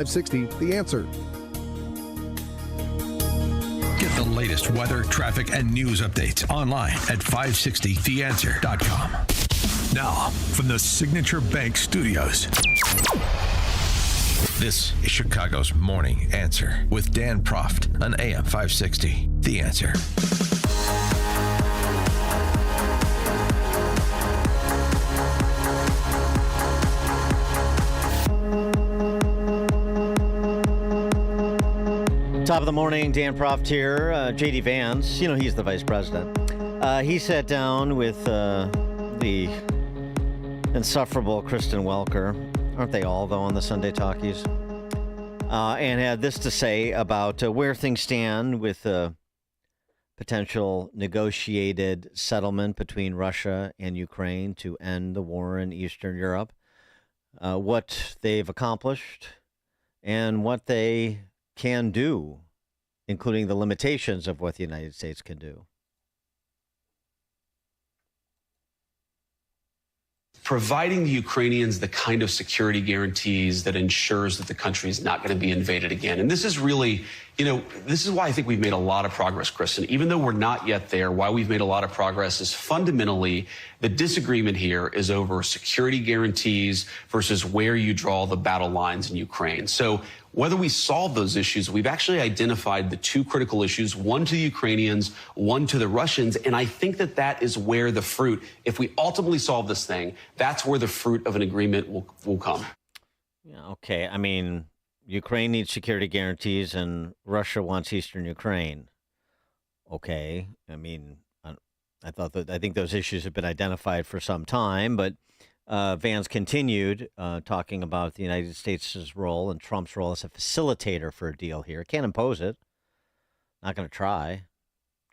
560, The Answer. Get the latest weather, traffic, and news updates online at 560theanswer.com. Now, from the Signature Bank Studios, this is Chicago's Morning Answer with Dan Proft on AM 560, The Answer. Top of the morning, Dan Proft here. J.D. Vance, he's the vice president. He sat down with the insufferable Kristen Welker, aren't they all, though, on the Sunday Talkies? And had this to say about where things stand with a potential negotiated settlement between Russia and Ukraine to end the war in Eastern Europe, what they've accomplished, and what they can do, including the limitations of what the United States can do. Providing the Ukrainians the kind of security guarantees that ensures that the country is not going to be invaded again. And this is really, this is why I think we've made a lot of progress, Kristen. Even though we're not yet there, why we've made a lot of progress is fundamentally the disagreement here is over security guarantees versus where you draw the battle lines in Ukraine. So whether we solve those issues, we've actually identified the two critical issues, one to the Ukrainians, one to the Russians. And I think that that is where the fruit, if we ultimately solve this thing, that's where the fruit of an agreement will come. Yeah, okay. I mean, Ukraine needs security guarantees and Russia wants Eastern Ukraine. Okay. I mean, I think those issues have been identified for some time, but Vance continued talking about the United States' role and Trump's role as a facilitator for a deal here. Can't impose it. Not going to try.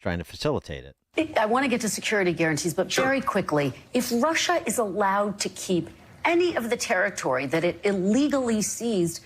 Trying to facilitate it. I want to get to security guarantees, but very quickly, if Russia is allowed to keep any of the territory that it illegally seized,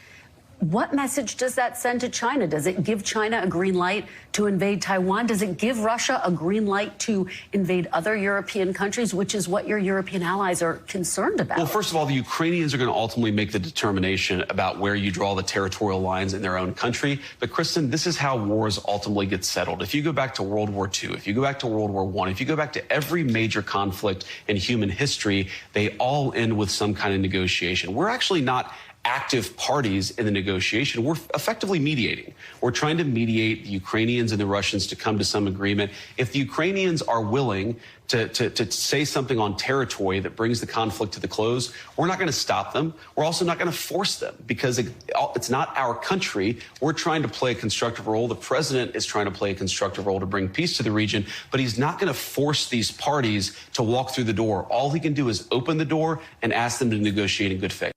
what message does that send to China? Does it give China a green light to invade Taiwan? Does it give Russia a green light to invade other European countries, which is what your European allies are concerned about? Well, first of all, the Ukrainians are going to ultimately make the determination about where you draw the territorial lines in their own country. But, Kristen, this is how wars ultimately get settled. If you go back to World War II, if you go back to World War I, if you go back to every major conflict in human history, they all end with some kind of negotiation. We're actually not active parties in the negotiation. We're effectively mediating. We're trying to mediate the Ukrainians and the Russians to come to some agreement. If the Ukrainians are willing to say something on territory that brings the conflict to the close, we're not going to stop them. We're also not going to force them because it's not our country. We're trying to play a constructive role. The president is trying to play a constructive role to bring peace to the region, but he's not going to force these parties to walk through the door. All he can do is open the door and ask them to negotiate in good faith.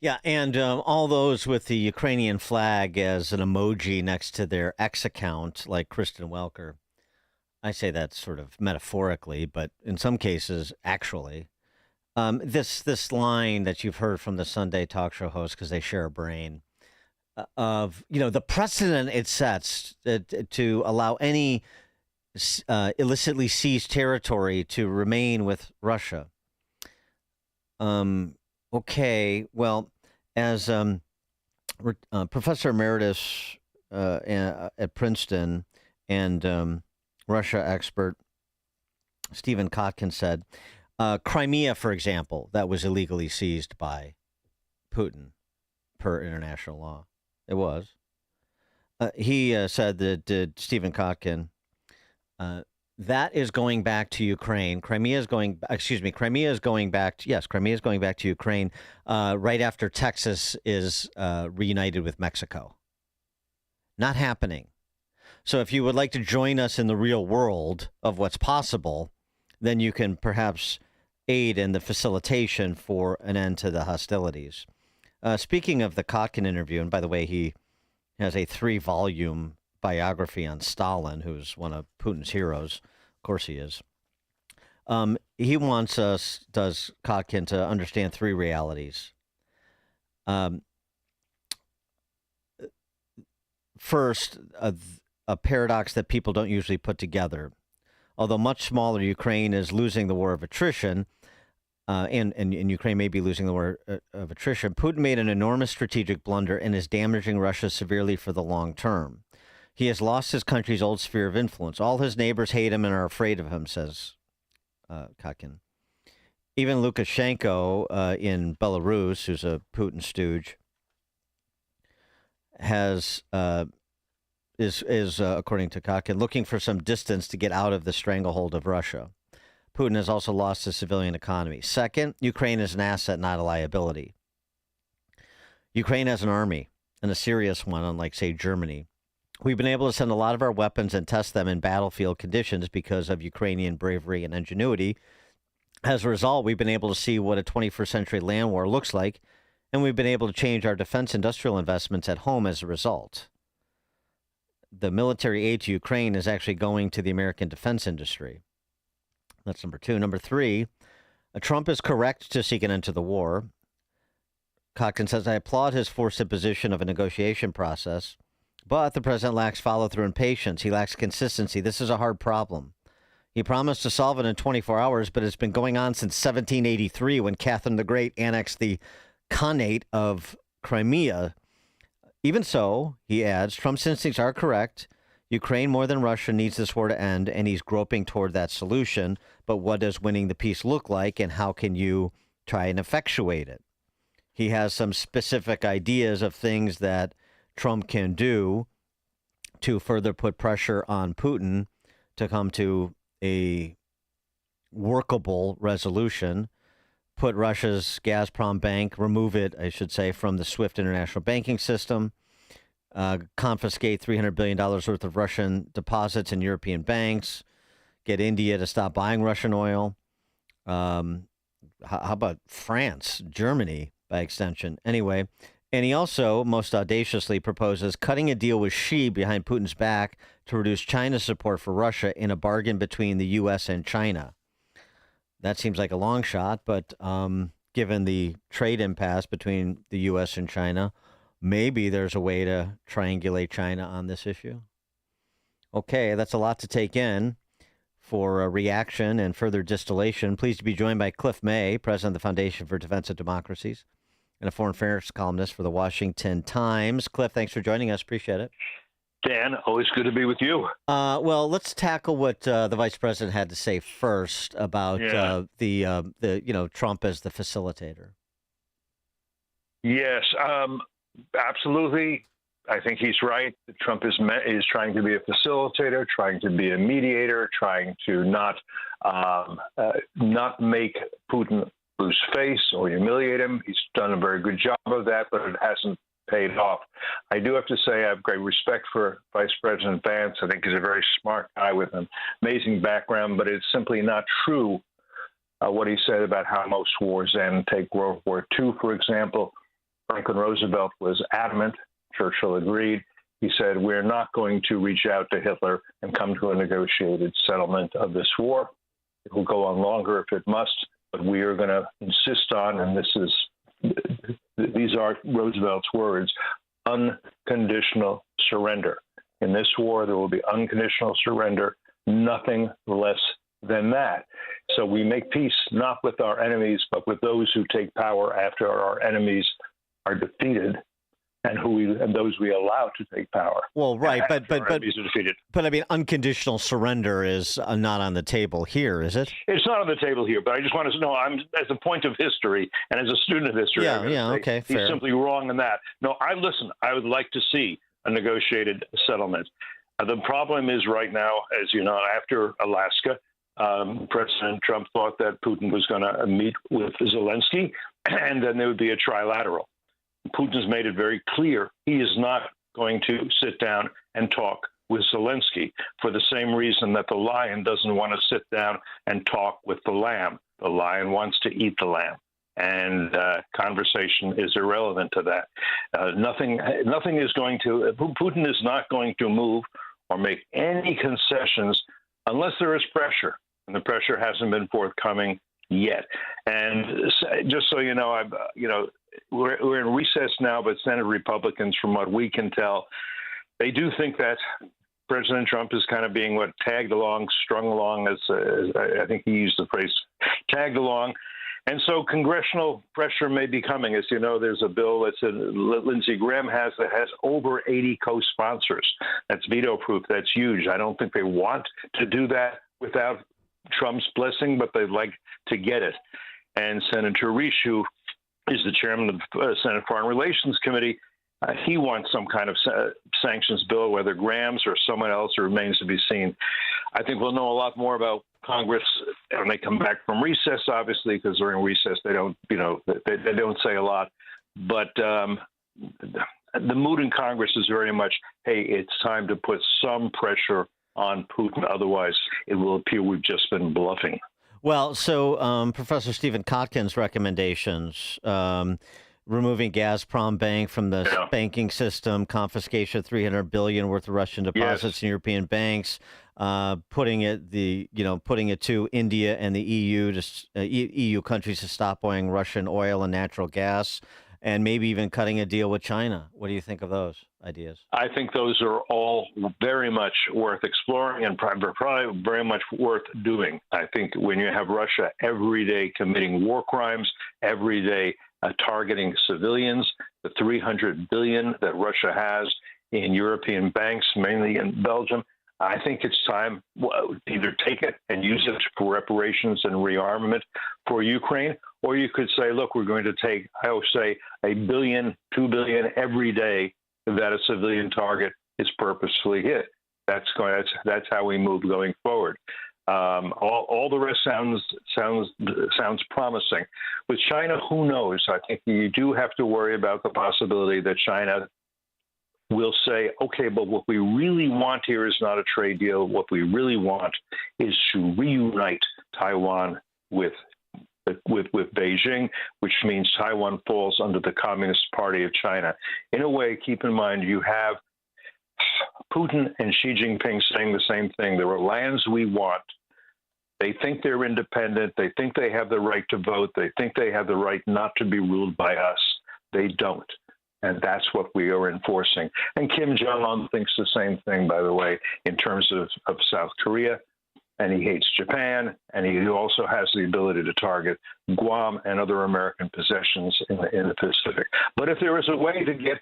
Yeah, and all those with the Ukrainian flag as an emoji next to their X account, like Kristen Welker. I say that sort of metaphorically, but in some cases, actually. This line that you've heard from the Sunday talk show host, because they share a brain, of, the precedent it sets to allow any illicitly seized territory to remain with Russia. Okay, well, as Professor Emeritus at Princeton and Russia expert Stephen Kotkin said, Crimea, for example, that was illegally seized by Putin per international law. It was. He said that Stephen Kotkin, that is going back to Ukraine. Crimea is going back to Ukraine right after Texas is reunited with Mexico. Not happening. So if you would like to join us in the real world of what's possible, then you can perhaps aid in the facilitation for an end to the hostilities. Speaking of the Kotkin interview, and by the way, he has a 3-volume biography on Stalin, who's one of Putin's heroes. Of course he is. He wants us, does Kotkin, to understand 3 realities. First, a paradox that people don't usually put together. Although much smaller, Ukraine is losing the war of attrition. and Ukraine may be losing the war of attrition. Putin made an enormous strategic blunder and is damaging Russia severely for the long term. He has lost his country's old sphere of influence. All his neighbors hate him and are afraid of him, says Kakin. Even Lukashenko in Belarus, who's a Putin stooge, is according to Kakin, looking for some distance to get out of the stranglehold of Russia. Putin has also lost his civilian economy. Second, Ukraine is an asset, not a liability. Ukraine has an army, and a serious one, unlike, say, Germany. We've been able to send a lot of our weapons and test them in battlefield conditions because of Ukrainian bravery and ingenuity. As a result, we've been able to see what a 21st century land war looks like, and we've been able to change our defense industrial investments at home as a result. The military aid to Ukraine is actually going to the American defense industry. That's number two. Number three, Trump is correct to seek an end to the war. Kakin says, I applaud his forced imposition of a negotiation process, but the president lacks follow-through and patience. He lacks consistency. This is a hard problem. He promised to solve it in 24 hours, but it's been going on since 1783 when Catherine the Great annexed the Khanate of Crimea. Even so, he adds, Trump's instincts are correct. Ukraine, more than Russia, needs this war to end, and he's groping toward that solution. But what does winning the peace look like, and how can you try and effectuate it? He has some specific ideas of things that Trump can do to further put pressure on Putin to come to a workable resolution, put Russia's Gazprom bank, remove it, I should say, from the SWIFT international banking system, confiscate $300 billion worth of Russian deposits in European banks, get India to stop buying Russian oil. How about France, Germany, by extension? Anyway, and he also most audaciously proposes cutting a deal with Xi behind Putin's back to reduce China's support for Russia in a bargain between the U.S. and China. That seems like a long shot, but given the trade impasse between the U.S. and China, maybe there's a way to triangulate China on this issue. Okay, that's a lot to take in. For a reaction and further distillation, pleased to be joined by Cliff May, president of the Foundation for Defense of Democracies, and a foreign affairs columnist for the Washington Times. Cliff, thanks for joining us. Appreciate it. Dan, always good to be with you. Well, let's tackle what the vice president had to say first about the Trump as the facilitator. Yes, absolutely. I think he's right. Trump is trying to be a facilitator, trying to be a mediator, trying to not make Putin lose face or humiliate him. He's done a very good job of that, but it hasn't paid off. I do have to say I have great respect for Vice President Vance. I think he's a very smart guy with an amazing background, but it's simply not true what he said about how most wars end. Take World War II, for example. Franklin Roosevelt was adamant. Churchill agreed. He said, we're not going to reach out to Hitler and come to a negotiated settlement of this war. It will go on longer if it must, but we are going to insist on, and these are Roosevelt's words, unconditional surrender. In this war, there will be unconditional surrender, nothing less than that. So we make peace not with our enemies, but with those who take power after our enemies are defeated, and those we allow to take power. Well, right, but enemies are defeated. But I mean, unconditional surrender is not on the table here, is it? It's not on the table here. But I just want to know, I'm as a point of history and as a student of history. Okay, fair. He's simply wrong in that. No, I would like to see a negotiated settlement. The problem is right now, as you know, after Alaska, President Trump thought that Putin was going to meet with Zalensky, and then there would be a trilateral. Putin's made it very clear he is not going to sit down and talk with Zelensky for the same reason that the lion doesn't want to sit down and talk with the lamb. The lion wants to eat the lamb, and conversation is irrelevant to that. Nothing is going to. Putin is not going to move or make any concessions unless there is pressure, and the pressure hasn't been forthcoming yet. And just so you know, we're in recess now, but Senate Republicans, from what we can tell, they do think that President Trump is kind of being tagged along, strung along, as I think he used the phrase, tagged along. And so congressional pressure may be coming. As you know, there's a bill that Lindsey Graham has that has over 80 co-sponsors. That's veto-proof. That's huge. I don't think they want to do that without Trump's blessing, but they'd like to get it. And Senator Risch, who is the chairman of the Senate Foreign Relations Committee, he wants some kind of sanctions bill, whether Graham's or someone else, remains to be seen. I think we'll know a lot more about Congress when they come back from recess, obviously, because during recess they don't, they don't say a lot. But the mood in Congress is very much, hey, it's time to put some pressure on Putin. Otherwise, it will appear we've just been bluffing. Well, so Professor Stephen Kotkin's recommendations, removing Gazprom Bank from the banking system, confiscation of $300 billion worth of Russian deposits in European banks, putting it to India and the EU countries to stop buying Russian oil and natural gas, and maybe even cutting a deal with China. What do you think of those ideas? I think those are all very much worth exploring and probably very much worth doing. I think when you have Russia every day committing war crimes, every day targeting civilians, the $300 billion that Russia has in European banks, mainly in Belgium, I think it's time to either take it and use it for reparations and rearmament for Ukraine, or you could say, look, we're going to take, I would say, $1 billion, $2 billion every day that a civilian target is purposefully hit. That's how we move going forward. All the rest sounds promising. With China, who knows? I think you do have to worry about the possibility that China will say, okay, but what we really want here is not a trade deal. What we really want is to reunite Taiwan with Beijing, which means Taiwan falls under the Communist Party of China. In a way, keep in mind, you have Putin and Xi Jinping saying the same thing. There are lands we want. They think they're independent. They think they have the right to vote. They think they have the right not to be ruled by us. They don't. And that's what we are enforcing. And Kim Jong-un thinks the same thing, by the way, in terms of South Korea. And he hates Japan. And he also has the ability to target Guam and other American possessions in the Pacific. But if there is a way to get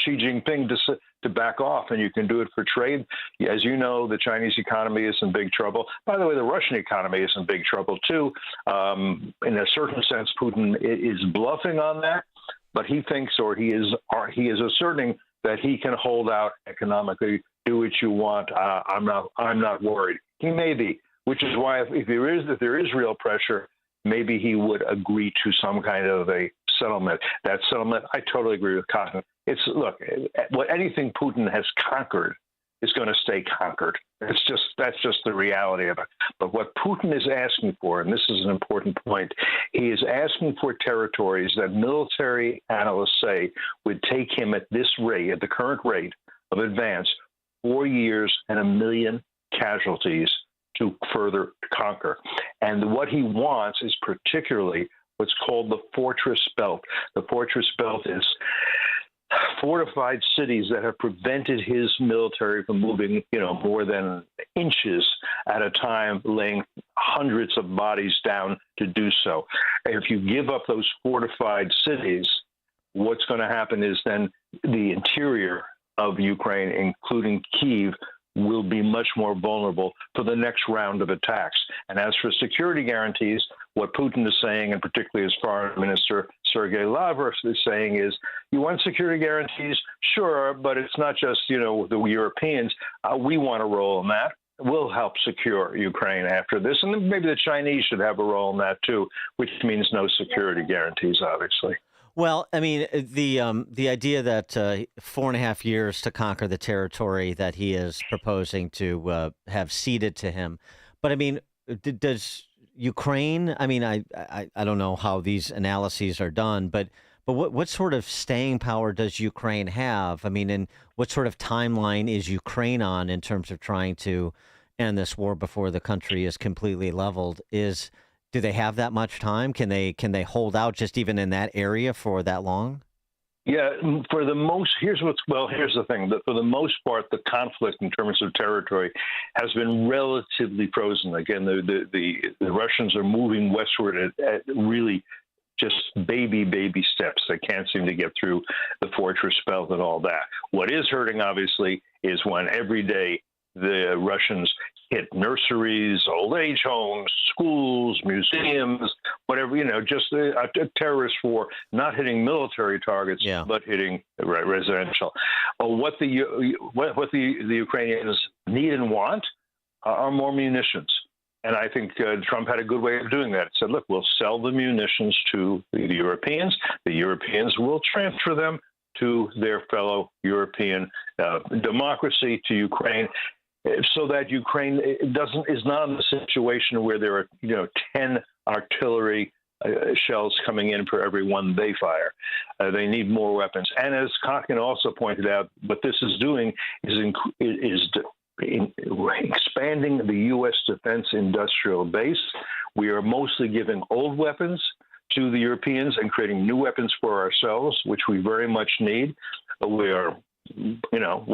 Xi Jinping to back off, and you can do it for trade. As you know, the Chinese economy is in big trouble. By the way, the Russian economy is in big trouble, too. In a certain sense, Putin is bluffing on that, but he thinks, or he is asserting that he can hold out economically, do what you want. I'm not worried. He may be, which is why if there is real pressure, maybe he would agree to some kind of a settlement. That settlement, I totally agree with Cotton. What anything Putin has conquered is going to stay conquered. That's just the reality of it. But what Putin is asking for, and this is an important point, he is asking for territories that military analysts say would take him at this rate, at the current rate of advance, 4 years and 1 million casualties to further conquer. And what he wants is particularly what's called the Fortress Belt. The Fortress Belt is fortified cities that have prevented his military from moving, more than inches at a time, laying hundreds of bodies down to do so. If you give up those fortified cities, what's going to happen is then the interior of Ukraine, including Kyiv, will be much more vulnerable for the next round of attacks. And as for security guarantees, what Putin is saying, and particularly his foreign minister, Sergei Lavrov, is saying is, you want security guarantees? Sure, but it's not just, the Europeans. We want a role in that. We'll help secure Ukraine after this. And maybe the Chinese should have a role in that, too, which means no security guarantees, obviously. Well, I mean, the idea that 4.5 years to conquer the territory that he is proposing to have ceded to him. But I mean, does Ukraine? I mean, I don't know how these analyses are done, but what sort of staying power does Ukraine have? I mean, and what sort of timeline is Ukraine on in terms of trying to end this war before the country is completely leveled? Do they have that much time? Can they hold out just even in that area for that long? Yeah, for the most, here's the thing. For the most part, the conflict in terms of territory has been relatively frozen. Again, the Russians are moving westward at really just baby steps. They can't seem to get through the fortress belt and all that. What is hurting, obviously, is when every day the Russians hit nurseries, old age homes, schools, museums, whatever, just a terrorist war, not hitting military targets, but hitting residential. What the Ukrainians need and want are more munitions. And I think Trump had a good way of doing that. He said, look, we'll sell the munitions to the Europeans. The Europeans will transfer them to their fellow European democracy, to Ukraine, so that Ukraine is not in a situation where there are 10 artillery shells coming in for every one they fire. They need more weapons. And as Kotkin also pointed out, what this is doing is expanding the U.S. defense industrial base. We are mostly giving old weapons to the Europeans and creating new weapons for ourselves, which we very much need. We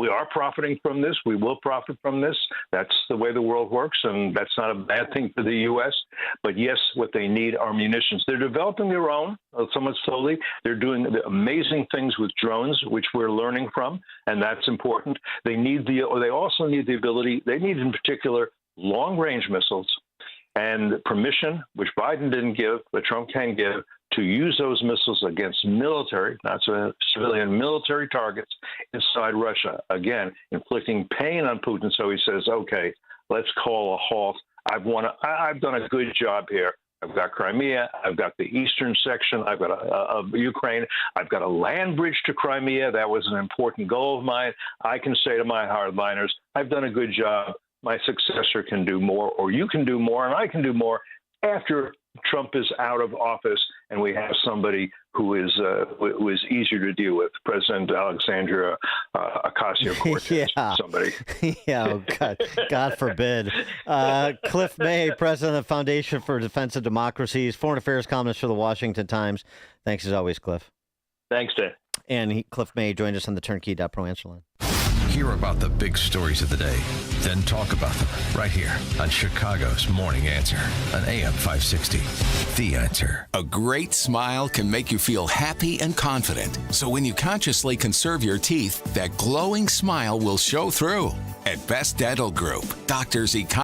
are profiting from this. We will profit from this. That's the way the world works, and that's not a bad thing for the U.S. But yes, what they need are munitions. They're developing their own, somewhat slowly. They're doing amazing things with drones, which we're learning from, and that's important. They also need the ability. They need, in particular, long-range missiles and permission, which Biden didn't give, but Trump can give, to use those missiles against military, not civilian, military targets inside Russia. Again, inflicting pain on Putin. So he says, okay, let's call a halt. I've done a good job here. I've got Crimea. I've got the eastern section. I've got Ukraine. I've got a land bridge to Crimea. That was an important goal of mine. I can say to my hardliners, I've done a good job. My successor can do more, or you can do more, and I can do more after Trump is out of office, and we have somebody who is easier to deal with, President Alexandria Ocasio-Cortez. Somebody. Oh, God forbid. Cliff May, president of the Foundation for Defense of Democracies, foreign affairs columnist for the Washington Times. Thanks as always, Cliff. Thanks, Dan. And Cliff May joined us on the Turnkey.pro answer line. Hear about the big stories of the day, then talk about them right here on Chicago's Morning Answer on AM 560. The Answer. A great smile can make you feel happy and confident. So when you consciously conserve your teeth, that glowing smile will show through. At Best Dental Group, doctors